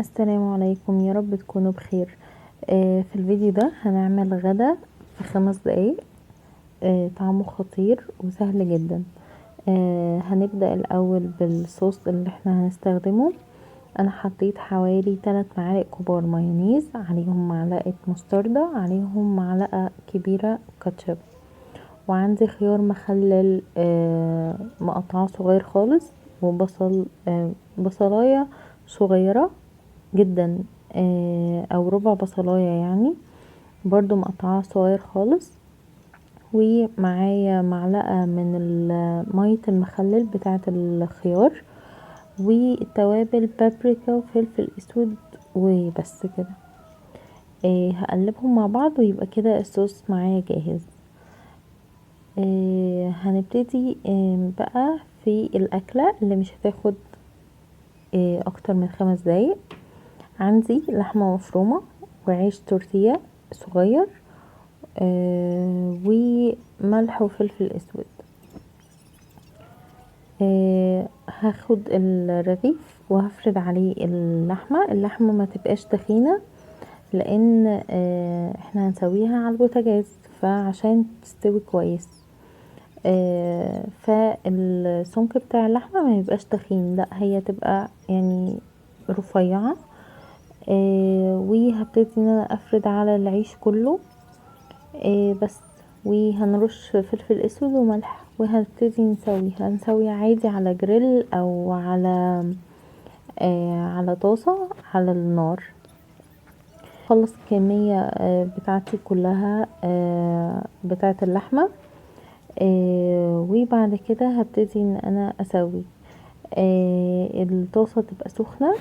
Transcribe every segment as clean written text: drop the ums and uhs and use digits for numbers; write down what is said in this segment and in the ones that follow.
السلام عليكم، يا رب تكونوا بخير. في الفيديو ده هنعمل غدا في 5 دقايق. طعمه خطير وسهل جدا. هنبدأ الاول بالصوص اللي احنا هنستخدمه. انا حطيت حوالي 3 معالق كبار مايونيز، عليهم معلقة مستردة، عليهم معلقة كبيرة كاتشب، وعندي خيار مخلل مقطعه صغير خالص، وبصل بصلاية صغيرة جدا، او ربع بصلاية يعني برضو مقطعها صغير خالص، ومعايا معلقة من مية المخلل بتاعة الخيار، والتوابل بابريكا وفلفل اسود، وبس كده. هقلبهم مع بعض ويبقى كده الصوص معايا جاهز. هنبتدي بقى في الأكلة اللي مش هتاخد اكتر من 5 دقايق. عندي لحمة مفرومة وعيش تورتيه صغير، وملح وفلفل اسود. هاخد الرغيف وهفرد عليه اللحمة ما تبقاش تخينة، لان احنا هنسويها على البوتاجاز، فعشان تستوي كويس فالسمك بتاع اللحمة ما يبقاش تخين، لا هي تبقى يعني رفيعة. وهبتدي ان انا افرد على العيش كله بس، وهنرش فلفل اسود وملح، وهنبتدي هنسوي عادي على جريل او على طاسة على النار. خلص الكمية بتاعتي كلها بتاعة اللحمة، وبعد كده هبتدي ان انا اسوي الطاسة تبقى سخنة،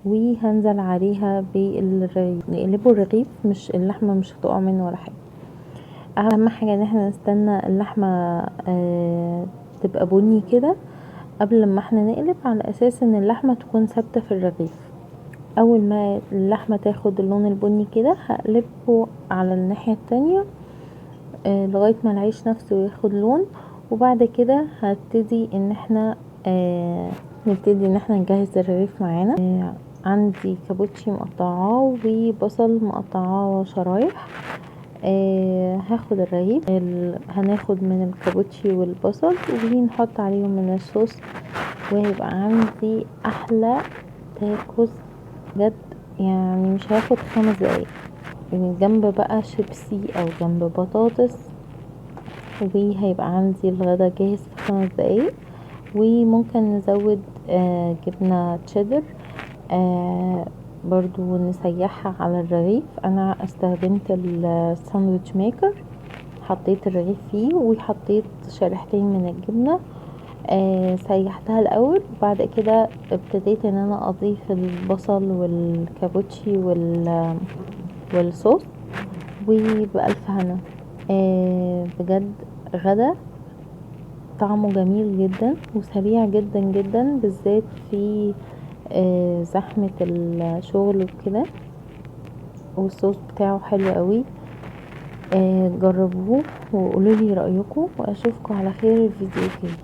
وهنزل عليها بالرغيف، نقلبه الرغيف، مش اللحمة مش هتقع منه ولا حاجة. اهم حاجة ان احنا نستنى اللحمة تبقى بني كده قبل ما احنا نقلب، على اساس ان اللحمة تكون ثابتة في الرغيف. اول ما اللحمة تاخد اللون البني كده هقلبه على الناحية التانية لغاية ما العيش نفسه ياخد لون، وبعد كده هبتدي ان احنا نجهز الرغيف معانا. عندي كابوتشي مقطعاه وبصل مقطعاه شرايح. هاخد الرغيف، هناخد من الكابوتشي والبصل ونحط عليهم من الصوص، وهيبقى عندي احلى تاكوز بجد. يعني مش هياخد 5 دقايق، من جنب بقى شيبسي او جنب بطاطس، وهيبقى عندي الغدا جاهز في 5 دقايق. وممكن نزود جبنة تشيدر برضو نسيحها على الرغيف. انا استخدمت الساندويتش ميكر، حطيت الرغيف فيه وحطيت شريحتين من الجبنة، سيحتها الاول، وبعد كده ابتديت ان انا اضيف البصل والكابوتشي والصوص، وبألف هنا. بجد غدا طعمه جميل جدا وسريع جدا جدا، بالذات في زحمة الشغل وكده، والصوص بتاعه حلو قوي. جربوه وقولولي رأيكم، واشوفكم على خير الفيديو الجاي.